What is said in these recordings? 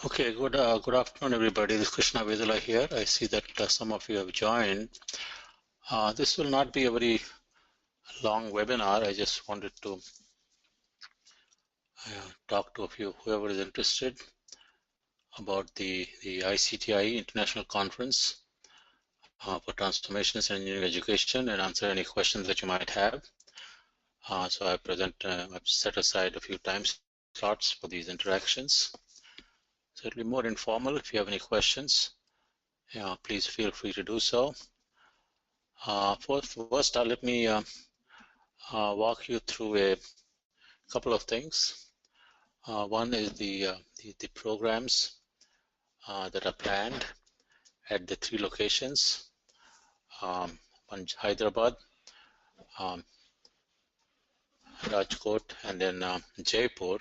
Okay, good afternoon, everybody. This is Krishna Vedula here. I see that some of you have joined. This will not be a very long webinar. I just wanted to talk to a few, whoever is interested, about the ICTIEE International Conference for Transformations in Engineering Education and answer any questions that you might have. So I've set aside a few time slots for these interactions. So it'll be more informal. If you have any questions, please feel free to do so. First, let me walk you through a couple of things. One is the programs that are planned at the 3 locations, one Hyderabad, Rajkot, and then Jaipur.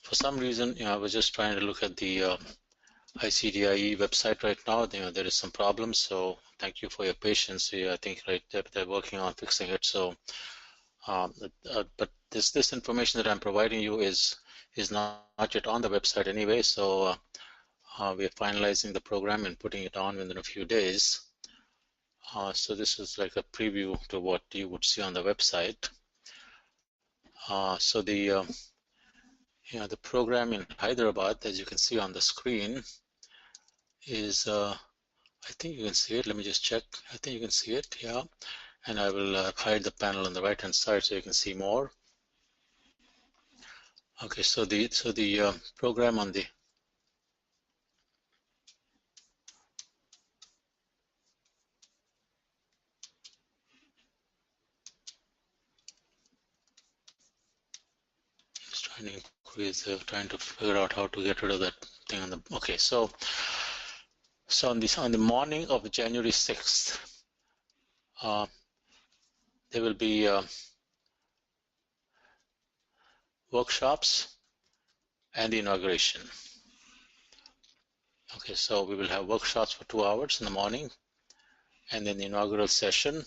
For some reason, I was just trying to look at the ICTIEE website right now. There is some problems, so thank you for your patience. I think they're working on fixing it. So, but this information that I'm providing you is not yet on the website anyway. So we're finalizing the program and putting it on within a few days. So this is like a preview to what you would see on the website. So the program in Hyderabad, as you can see on the screen, is I think you can see it. Let me just check. I think you can see it. Yeah, and I will hide the panel on the right-hand side so you can see more. Okay, so the program on the trying to figure out how to get rid of that thing on the. Okay, so on the morning of January 6th, there will be workshops and the inauguration. Okay, so we will have workshops for 2 hours in the morning, and then the inaugural session,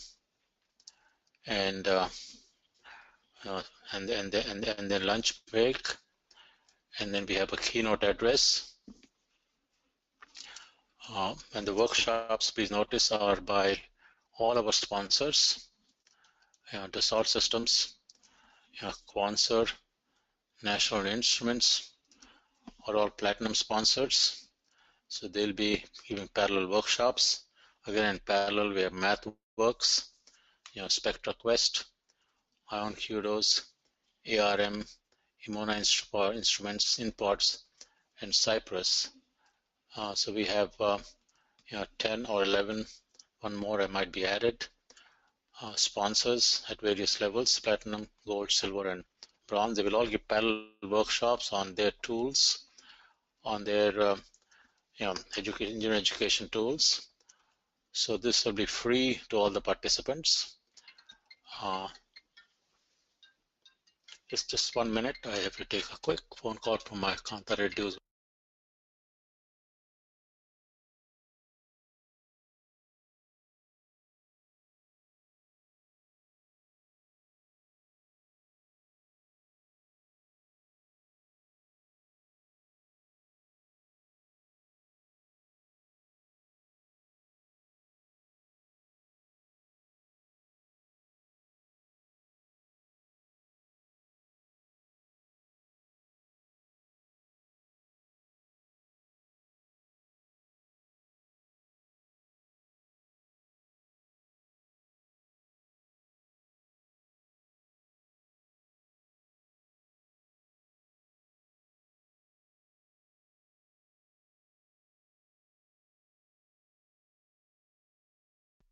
and then lunch break, and then we have a keynote address. And the workshops, please notice, are by all our sponsors. Dassault Systems, Quansor, National Instruments are all platinum sponsors. So they'll be giving parallel workshops. Again, in parallel, we have MathWorks, SpectraQuest, Ion Kudos, ARM, Imona Instruments, Inpods, and Cypress. So we have 10 or 11, one more I might be added, sponsors at various levels, platinum, gold, silver, and bronze. They will all give parallel workshops on their tools, on their engineering education tools. So this will be free to all the participants. Just 1 minute. I have to take a quick phone call from my contact reduce.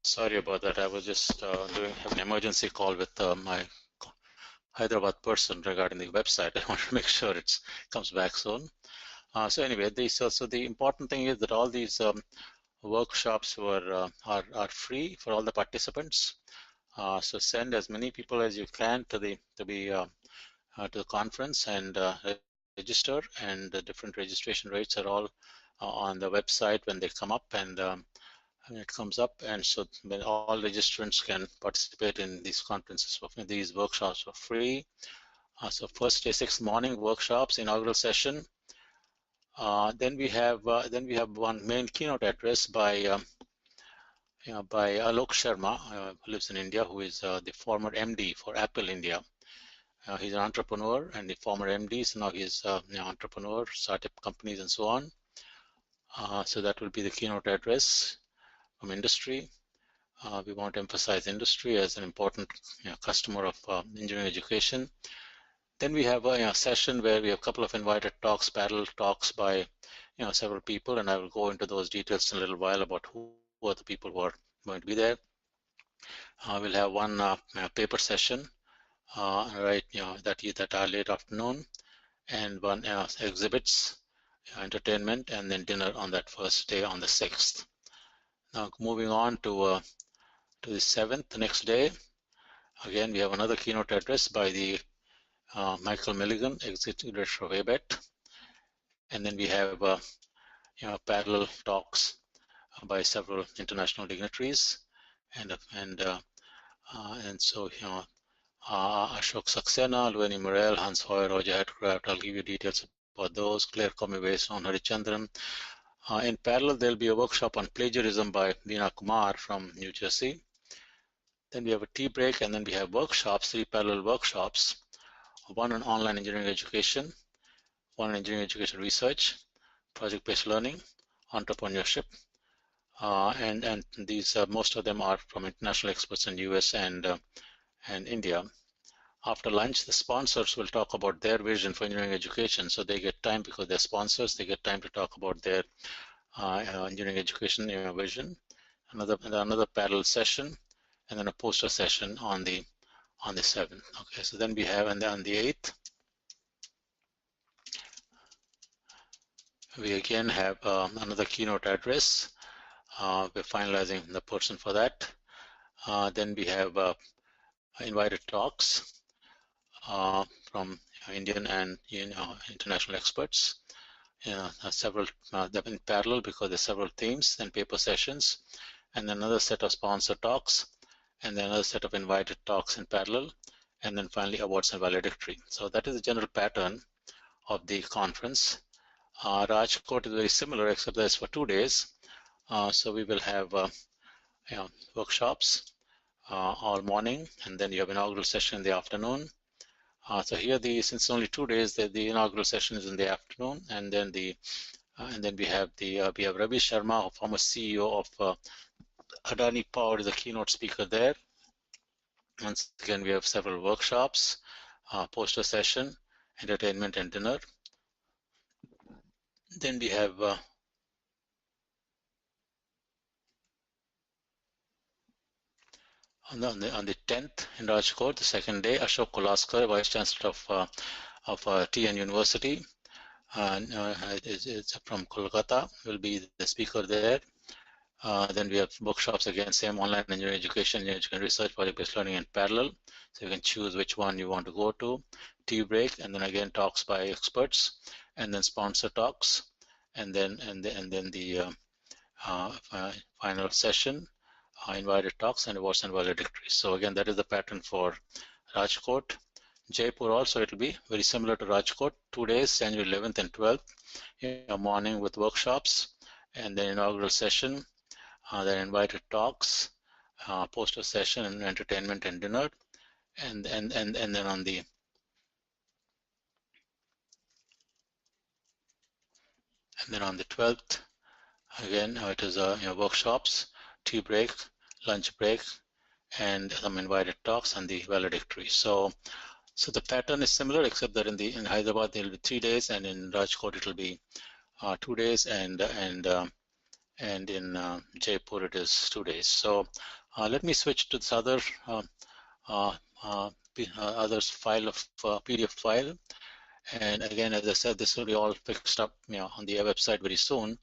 Sorry about that. I was just have an emergency call with my Hyderabad person regarding the website. I want to make sure it comes back soon. So anyway, so the important thing is that all these workshops are free for all the participants. So send as many people as you can to the conference and register. And the different registration rates are all on the website when they come up, and when it comes up, and so when all registrants can participate in these conferences, these workshops for free. So first day, 6th morning workshops, inaugural session. Then we have one main keynote address by Alok Sharma, who lives in India, who is the former MD for Apple India. He's an entrepreneur and the former MD, so now he's an entrepreneur, startup companies and so on. So that will be the keynote address from industry. We want to emphasize industry as an important customer of engineering education. Then we have a session where we have a couple of invited talks, panel talks by several people, and I will go into those details in a little while about who are the people who are going to be there. We'll have one paper session that late afternoon, and one exhibits, entertainment, and then dinner on that first day on the 6th. Now moving on to the 7th, the next day. Again, we have another keynote address by the Michael Milligan, Executive Director of ABET, and then we have parallel talks by several international dignitaries, and so Ashok Saxena, Lueni Morel, Hans Hoyer, Roger Headcraft. I'll give you details about those. Claire Comey-Waste, on Harichandran. In parallel, there'll be a workshop on plagiarism by Veena Kumar from New Jersey. Then we have a tea break, and then we have workshops, 3 parallel workshops. One on online engineering education, one on engineering education research, project-based learning, entrepreneurship, and these most of them are from international experts in US and India. After lunch, the sponsors will talk about their vision for engineering education, so they get time because they're sponsors. They get time to talk about their engineering education vision. Another parallel session, and then a poster session on the 7th. Okay, so then we have, and then on the 8th, we again have another keynote address. We're finalizing the person for that. Then we have invited talks from Indian and international experts. Several in parallel because there's several themes and paper sessions, and then another set of sponsor talks, and then another set of invited talks in parallel, and then finally awards and valedictory. So that is the general pattern of the conference. Rajkot is very similar, except that it's for 2 days. So we will have workshops all morning, and then you have inaugural session in the afternoon. So here, since only 2 days, the inaugural session is in the afternoon, and then we have Ravi Sharma, former CEO of Adani Power, is the keynote speaker there. Once again, we have several workshops, poster session, entertainment, and dinner. Then we have on the 10th in Rajkot, the second day, Ashok Kolaskar, Vice Chancellor of TN University, it's from Kolkata, will be the speaker there. Then we have workshops again, same online engineering education, research, project-based learning in parallel. So you can choose which one you want to go to. Tea break, and then again talks by experts, and then sponsor talks, and then the final session, invited talks, and awards and valedictories. So again, that is the pattern for Rajkot. Jaipur also, it will be very similar to Rajkot. 2 days, January 11th and 12th, morning with workshops, and then inaugural session, then invited talks, poster session, and entertainment and dinner, and then on the and then on the 12th, again it is workshops, tea break, lunch break, and some invited talks and the valedictory. So the pattern is similar, except that in Hyderabad it will be 3 days, and in Rajkot it will be 2 days, and in Jaipur it is 2 days. So let me switch to this other file of PDF file. And again, as I said, this will be all fixed up on the website very soon.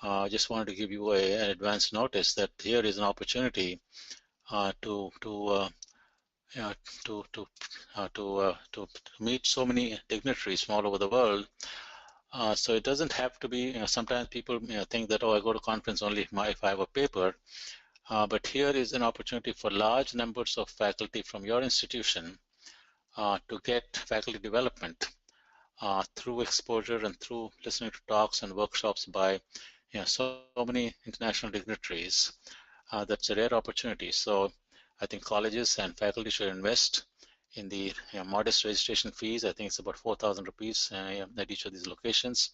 I just wanted to give you an advance notice that here is an opportunity to meet so many dignitaries from all over the world. So it doesn't have to be, sometimes people think that, oh, I go to conference only if I have a paper. But here is an opportunity for large numbers of faculty from your institution to get faculty development through exposure and through listening to talks and workshops by so many international dignitaries. That's a rare opportunity. So I think colleges and faculty should invest in the modest registration fees. I think it's about 4,000 rupees at each of these locations,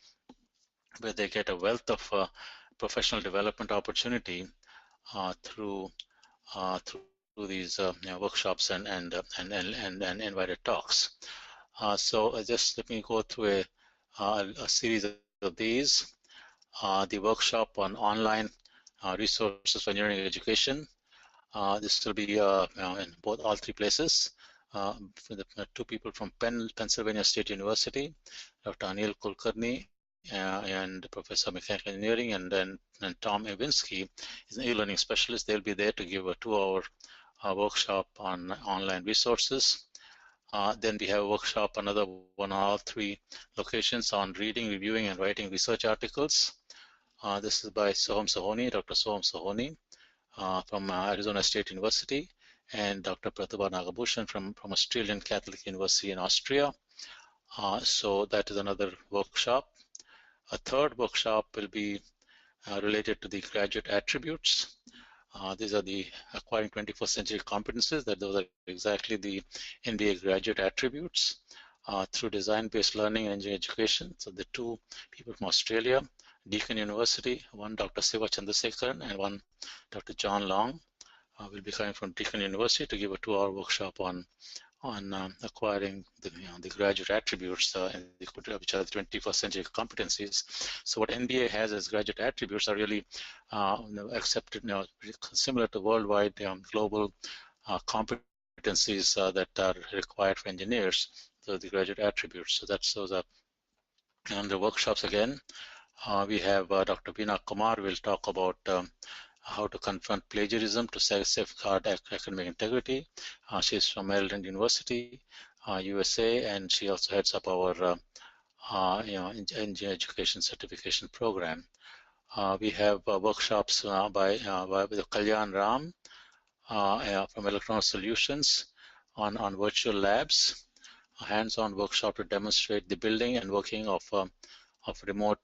where they get a wealth of professional development opportunity through these workshops and invited talks. So just let me go through a series of these. The workshop on online resources for engineering education. This will be in all three places. For the two people from Pennsylvania State University, Dr. Anil Kulkarni and Professor of Mechanical Engineering, and Tom Iwinski is an e-learning specialist. They'll be there to give a 2-hour workshop on online resources. Then we have a workshop, another one on all three locations on reading, reviewing, and writing research articles. This is by Soham Sohoni, Dr. Soham Sohoni from Arizona State University, and Dr. Pratibha Nagabhushan from Australian Catholic University in Austria. So that is another workshop. A third workshop will be related to the graduate attributes. These are the acquiring 21st century competencies. Those are exactly the MBA graduate attributes through design-based learning and engineering education. So the two people from Australia, Deakin University, one Dr. Siva Chandrasekharan and one Dr. John Long, will be coming from Deakin University to give a 2-hour workshop on acquiring the graduate attributes which are the 21st century competencies. So what NBA has as graduate attributes are really accepted, similar to worldwide global competencies that are required for engineers. So the graduate attributes. So that's those are on the workshops again. We have Dr. Veena Kumar will talk about how to confront plagiarism to safeguard academic integrity. She's from Maryland University, USA, and she also heads up our engineering education certification program. We have workshops by Kalyan Ram from Electronic Solutions on virtual labs, a hands-on workshop to demonstrate the building and working of remote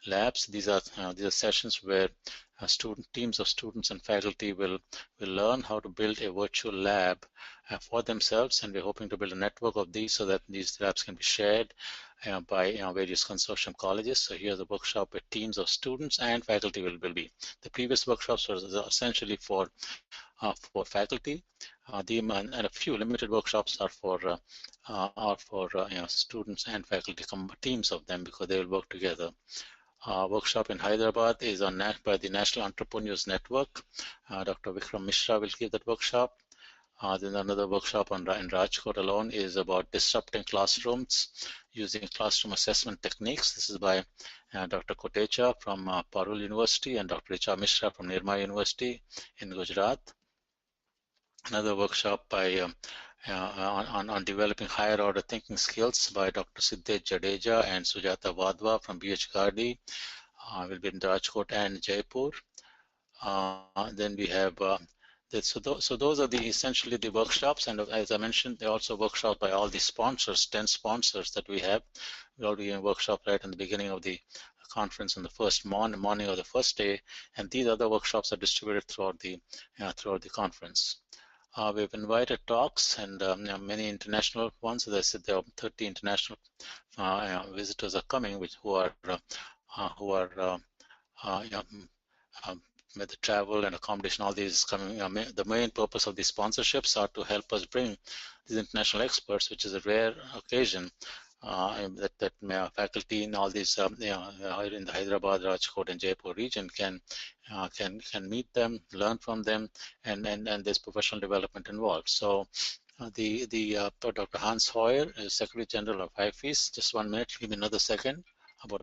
labs. These are sessions where teams of students and faculty will learn how to build a virtual lab for themselves, and we're hoping to build a network of these so that these labs can be shared by various consortium colleges. So here's a workshop where teams of students and faculty will be. The previous workshops were essentially for faculty. And a few limited workshops are for students and faculty, teams of them, because they will work together. Workshop in Hyderabad is by the National Entrepreneurs Network. Dr. Vikram Mishra will give that workshop. Then another workshop in Rajkot alone is about disrupting classrooms using classroom assessment techniques. This is by Dr. Kotecha from Parul University and Dr. Richa Mishra from Nirma University in Gujarat. Another workshop by on developing higher order thinking skills by Dr. Siddhesh Jadeja and Sujata Vadva from BH Gardi, will be in Rajkot and Jaipur. Then we have so those are essentially the workshops, and as I mentioned, there are also workshops by all the sponsors, 10 sponsors that we have. We're already in a workshop right in the beginning of the conference on the first morning of the first day, and these other workshops are distributed throughout the conference. We've invited talks and many international ones. As I said, there are 30 international visitors are coming, who are with the travel and accommodation, all these coming. The main purpose of these sponsorships are to help us bring these international experts, which is a rare occasion. That faculty in all these in the Hyderabad, Rajkot, and Jaipur region can meet them, learn from them, and there's professional development involved. So Dr. Hans Hoyer is Secretary General of ICTIEE. Just 1 minute, give me another second. About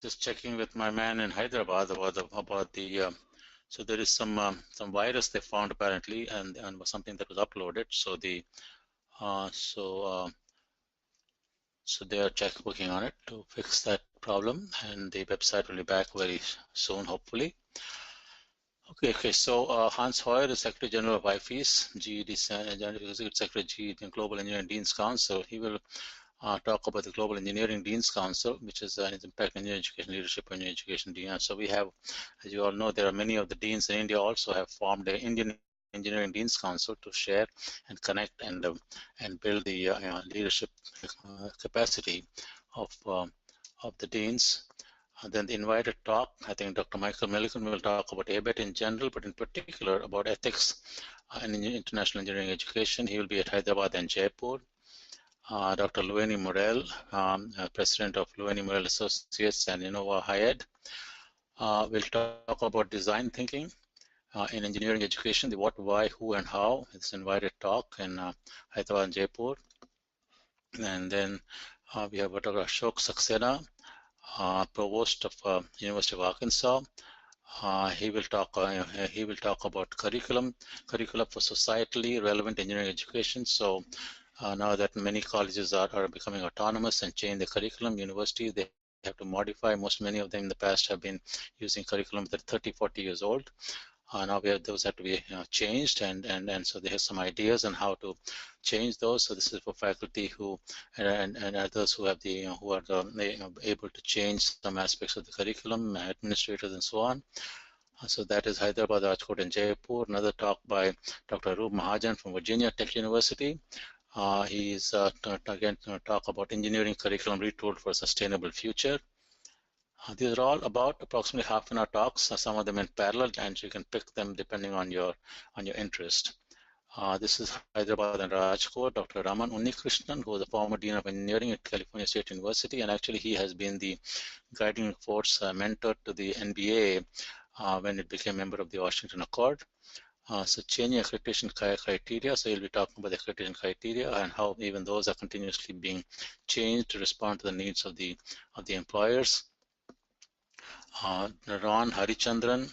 just checking with my man in Hyderabad about the so there is some virus they found apparently, and was something that was uploaded. So the uh, so uh, so they are working on it to fix that problem, and the website will be back very soon, hopefully. Okay. So Hans Hoyer is Secretary General of IFES, GED, Executive Secretary GED, Global Engineering Dean's Council. He will talk about the Global Engineering Dean's Council, which is its impact on engineering education, leadership, and education dean. So we have, as you all know, there are many of the deans in India also have formed the Indian Engineering Dean's Council to share and connect and build the leadership capacity of the deans. Then the invited talk, I think Dr. Michael Milliken will talk about ABET in general, but in particular about ethics in international engineering education. He will be at Hyderabad and Jaipur. Dr. Lueni Morel, President of Lueni Morel Associates and Innova High-Ed, will talk about design thinking in engineering education, the what, why, who, and how. It's an invited talk in Hyderabad and Jaipur. And then we have Dr. Ashok Saxena, Provost of University of Arkansas. He will talk about curricula for societally relevant engineering education. So now that many colleges are becoming autonomous and change the curriculum, universities, they have to modify. Many of them in the past have been using curriculum that 30, 40 years old. Now those have to be changed, and so they have some ideas on how to change those. So this is for faculty who and others who have the who are able to change some aspects of the curriculum, administrators and so on. So that is Hyderabad, Rajkot, and Jaipur. Another talk by Dr. Arup Mahajan from Virginia Tech University. He is again going to talk about engineering curriculum retooled for a sustainable future. These are all about approximately half an hour talks, some of them in parallel, and you can pick them depending on your interest. This is Hyderabad and Rajkot, Dr. Raman Unnikrishnan, who is the former Dean of Engineering at California State University, and actually he has been the guiding force mentor to the NBA when it became a member of the Washington Accord. So changing accreditation criteria, so you'll be talking about the accreditation criteria and how even those are continuously being changed to respond to the needs of the employers. Ron Harichandran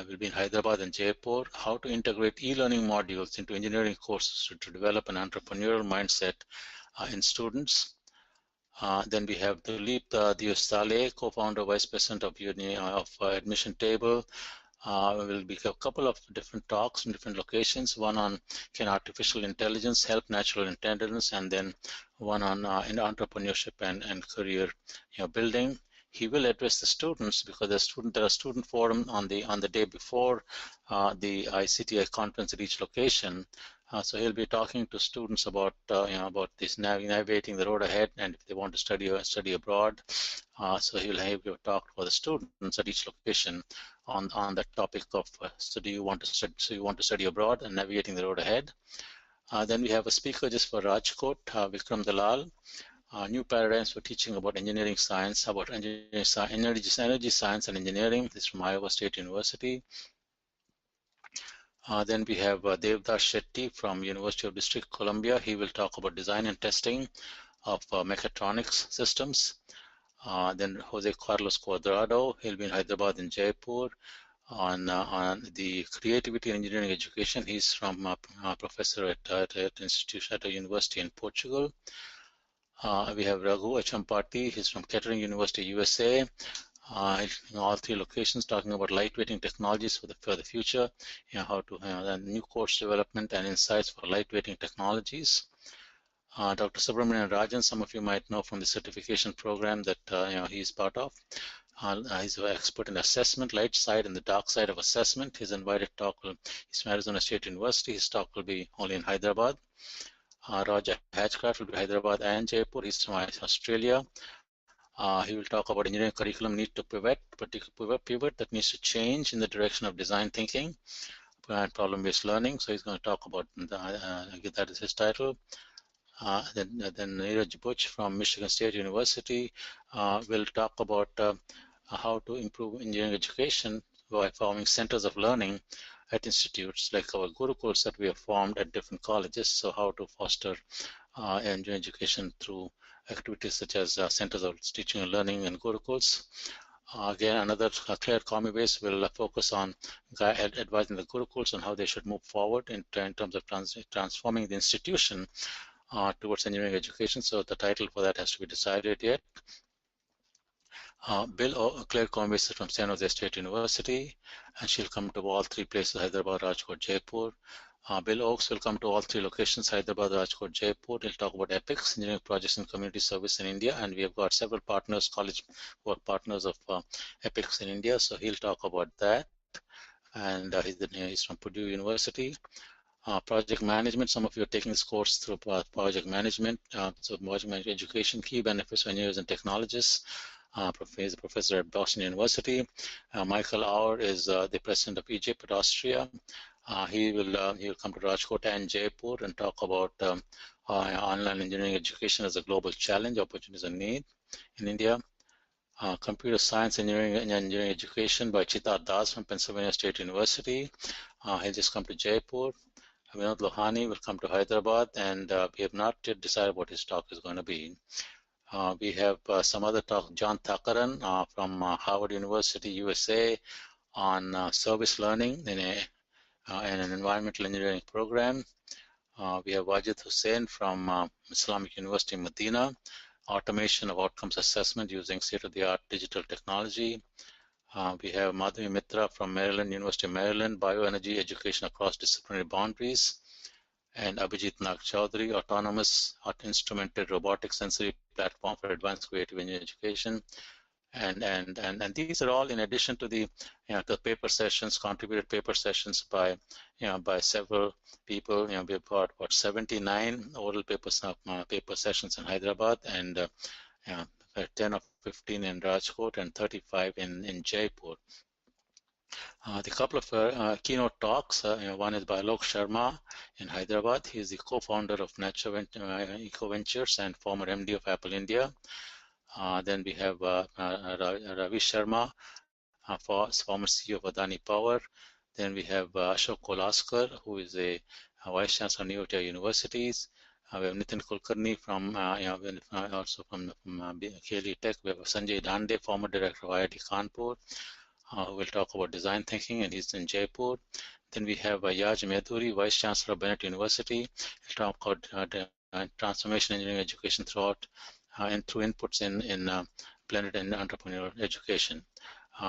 will be in Hyderabad and Jaipur. How to integrate e-learning modules into engineering courses to develop an entrepreneurial mindset in students. Then we have Dilip Diosale, co-founder, vice president of Admission Table. Will be a couple of different talks in different locations. One on can artificial intelligence help natural intelligence, and then one on in entrepreneurship and career building. He will address the students because there are student forum on the day before the ICTIEE conference at each location. So he'll be talking to students about about this navigating the road ahead, and if they want to study abroad. So he'll have a talk for the students at each location on that topic of so you want to study abroad and navigating the road ahead. Then we have a speaker just for Rajkot, Vikram Dalal. New paradigms for teaching about engineering science, about energy science and engineering. This is from Iowa State University. Then we have Devdas Shetty from University of District Columbia. He will talk about design and testing of mechatronics systems. Then Jose Carlos Cuadrado, he'll be in Hyderabad and Jaipur on the creativity and engineering education. He's from professor at institution at a university in Portugal. We have Raghu Achampati, he's from Kettering University, USA. All three locations talking about lightweighting technologies for the future, how to new course development and insights for lightweighting technologies. Dr. Subramanian Rajan, some of you might know from the certification program that he's part of. He's an expert in assessment, light side and the dark side of assessment. His invited talk he's from Arizona State University. His talk will be only in Hyderabad. Roger Hatchcraft will be Hyderabad and Jaipur. He's from Australia. He will talk about engineering curriculum need to pivot that needs to change in the direction of design thinking and problem-based learning. So he's going to talk about that is his title. Then Neeraj Butch from Michigan State University will talk about how to improve engineering education by forming centers of learning at institutes like our gurukuls that we have formed at different colleges. So how to foster engineering education through activities such as centers of teaching and learning and gurukuls. Again, another clear Kami base will focus on advising the gurukuls on how they should move forward in terms of transforming the institution towards engineering education. So the title for that has to be decided yet. Claire Conway is from San Jose State University, and she'll come to all three places, Hyderabad, Rajkot, Jaipur. Bill Oakes will come to all three locations, Hyderabad, Rajkot, Jaipur. He'll talk about EPICS, Engineering Projects and Community Service in India, and we have got several partners, college who are partners of EPICS in India, so he'll talk about that. And he's from Purdue University. Project management, some of you are taking this course through project management. So project management education, key benefits for engineers and technologists. He's a professor at Boston University. Michael Auer is the president of Egypt at Austria. He'll come to Rajkot and Jaipur and talk about online engineering education as a global challenge, opportunities and need in India. Computer Science Engineering and Engineering Education by Chitar Das from Pennsylvania State University. He'll just come to Jaipur. Vinod Lohani will come to Hyderabad, and we have not yet decided what his talk is going to be. We have some other talk, John Thakaran from Harvard University, USA, on service learning in an environmental engineering program. We have Wajid Hussain from Islamic University, Medina, automation of outcomes assessment using state-of-the-art digital technology. We have Madhavi Mitra from Maryland, University of Maryland, bioenergy education across disciplinary boundaries. And Abhijit Nag Chaudhary, autonomous instrumented robotic sensory platform for advanced creative engineering education. And these are all in addition to the the paper sessions, contributed paper sessions by by several people. We've got about 79 oral paper sessions in Hyderabad, and 10 or 15 in Rajkot, and 35 in Jaipur. The couple of keynote talks, one is by Alok Sharma in Hyderabad. He is the co-founder of Nature Eco Ventures and former MD of Apple India. Then we have Ravi Sharma, former CEO of Adani Power. Then we have Ashok Kolaskar, who is a Vice Chancellor of New India Universities. We have Nitin Kulkarni from also from KLE Tech. We have Sanjay Dande, former director of IIT Kanpur, who will talk about design thinking, and he's in Jaipur. Then we have Yaj Meduri, Vice Chancellor of Bennett University. He'll talk about transformation engineering education throughout and through inputs in blended and entrepreneurial education.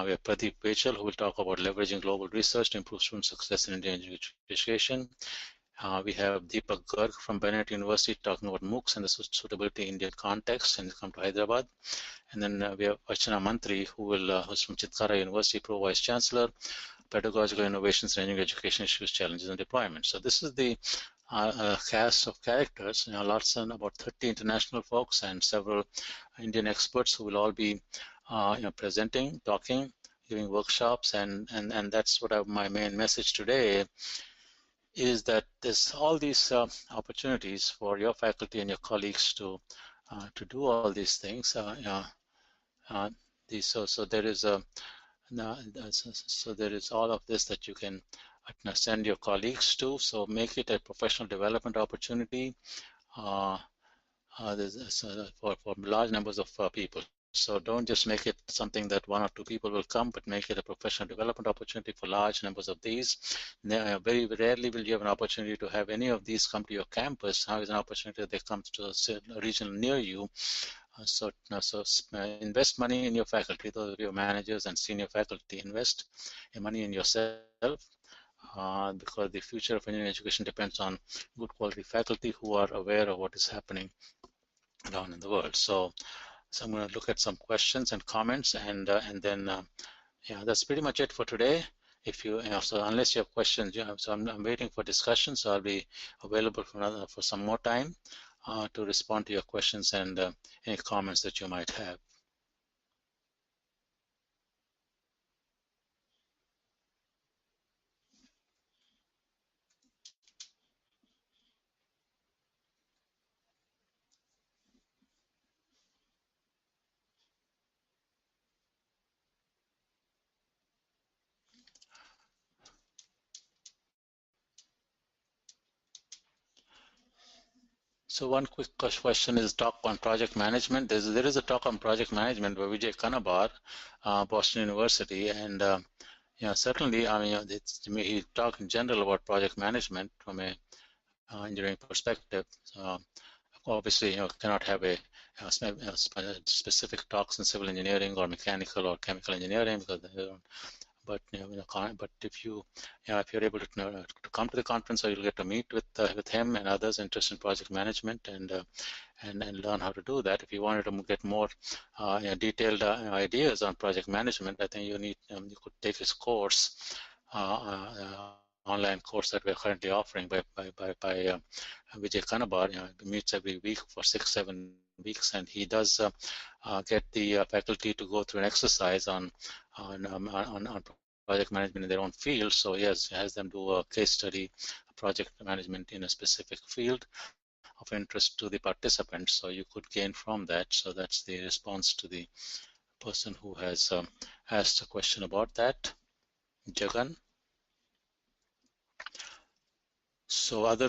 We have Pradeep Pechal, who will talk about leveraging global research to improve student success in Indian education. We have Deepak Garg from Bennett University talking about MOOCs and the suitability in Indian context, and he'll come to Hyderabad. And then we have Archana Mantri, who's from Chitkara University, Pro Vice Chancellor, Pedagogical Innovations in Engineering Education Issues, Challenges, and Deployment. So this is the cast of characters. Lots and about 30 international folks and several Indian experts who will all be presenting, talking, giving workshops, and that's what my main message today is, that there's all these opportunities for your faculty and your colleagues to do all these things. So there is there is all of this that you can send your colleagues to. So make it a professional development opportunity for large numbers of people. So don't just make it something that one or two people will come, but make it a professional development opportunity for large numbers of these. Very rarely will you have an opportunity to have any of these come to your campus. Now is an opportunity that they come to a region near you. So invest money in your faculty. Those are your managers and senior faculty. Invest your money in yourself, because the future of engineering education depends on good quality faculty who are aware of what is happening down in the world. So I'm going to look at some questions and comments, and then that's pretty much it for today. If so unless you have questions, so I'm waiting for discussion. So I'll be available for some more time to respond to your questions and any comments that you might have. So one quick question is talk on project management. There is a talk on project management by Vijay Kanabar, Boston University, and certainly, I mean, he talked in general about project management from a engineering perspective. Obviously, cannot have a specific talks in civil engineering or mechanical or chemical engineering because they don't. But but if you're able to come to the conference, or you'll get to meet with him and others interested in project management and learn how to do that. If you wanted to get more detailed ideas on project management, I think you could take his course, online course that we're currently offering by Vijay Kanabar. He meets every week for 6-7 weeks, and he does get the faculty to go through an exercise on project management in their own field. So he has them do a case study, project management in a specific field of interest to the participants. So you could gain from that. So that's the response to the person who has asked a question about that, Jagan. So other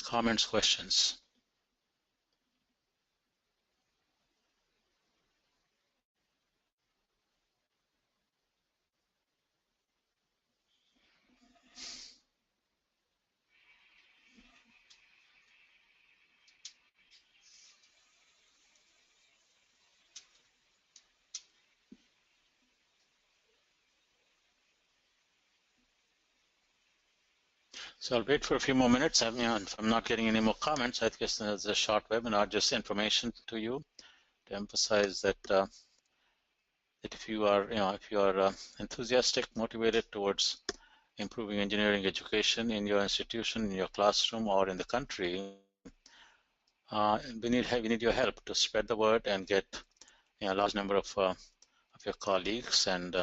comments, questions? So I'll wait for a few more minutes. If I'm not getting any more comments, I guess there's a short webinar, just information to you to emphasize that that if you are enthusiastic, motivated towards improving engineering education in your institution, in your classroom, or in the country, we need your help to spread the word and get a large number of your colleagues and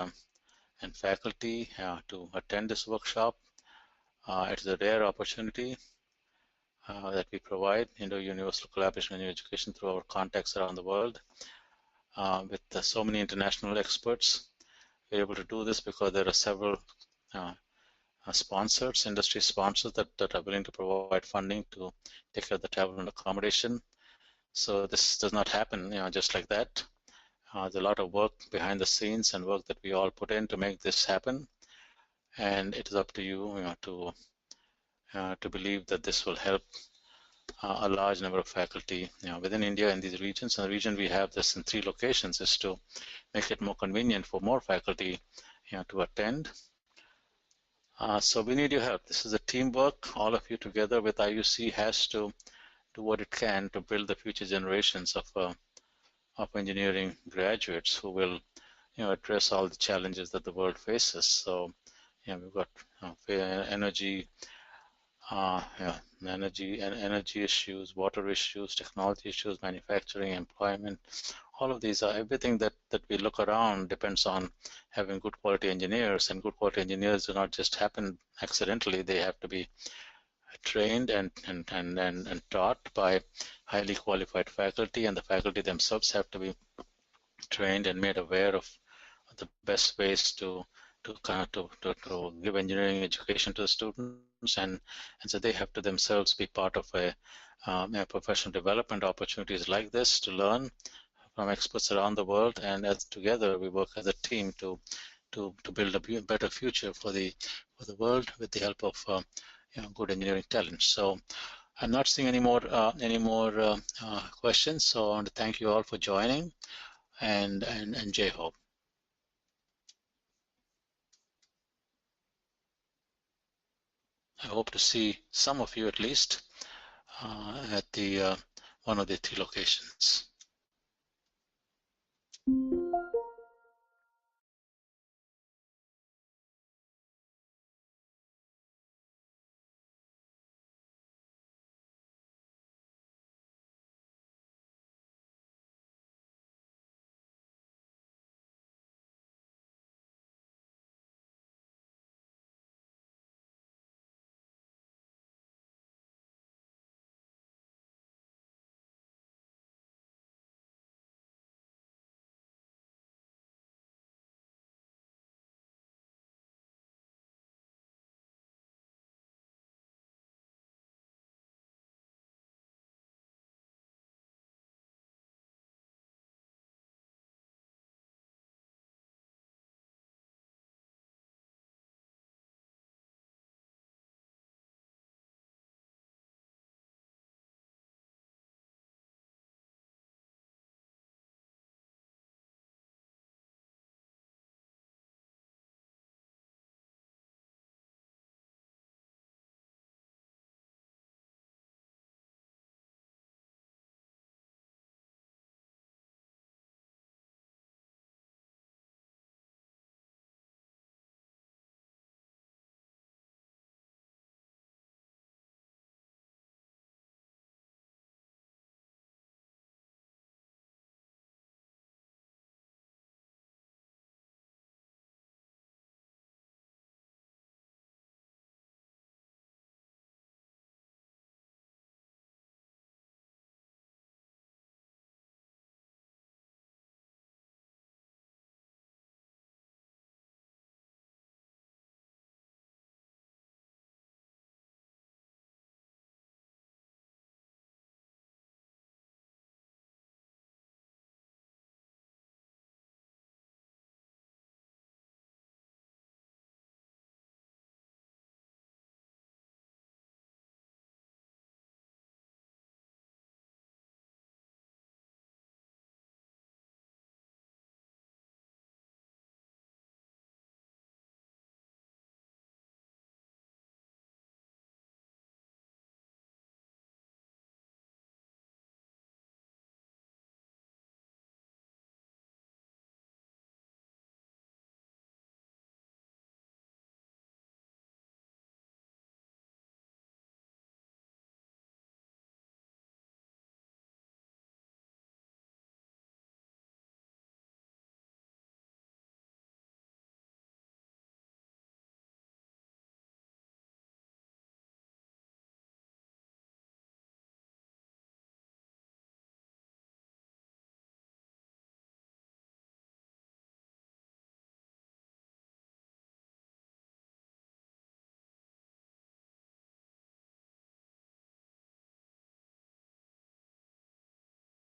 faculty to attend this workshop. It is a rare opportunity that we provide universal collaboration in education through our contacts around the world with so many international experts. We're able to do this because there are several sponsors, industry sponsors that are willing to provide funding to take care of the travel and accommodation. So this does not happen just like that. There's a lot of work behind the scenes and work that we all put in to make this happen. And it is up to you, to believe that this will help a large number of faculty within India in these regions. In the region we have this in 3 locations, is to make it more convenient for more faculty to attend. So we need your help. This is a teamwork. All of you together with IUC has to do what it can to build the future generations of engineering graduates who will address all the challenges that the world faces. So we've got energy issues, water issues, technology issues, manufacturing, employment. All of these are everything that we look around depends on having good quality engineers, and good quality engineers do not just happen accidentally. They have to be trained and taught by highly qualified faculty, and the faculty themselves have to be trained and made aware of the best ways to give engineering education to the students, and so they have to themselves be part of a professional development opportunities like this to learn from experts around the world, and as together we work as a team to build a better future for the world with the help of good engineering talent. So I'm not seeing any more questions, so I want to thank you all for joining, and Jai Ho. I hope to see some of you at least at the one of the 3 locations.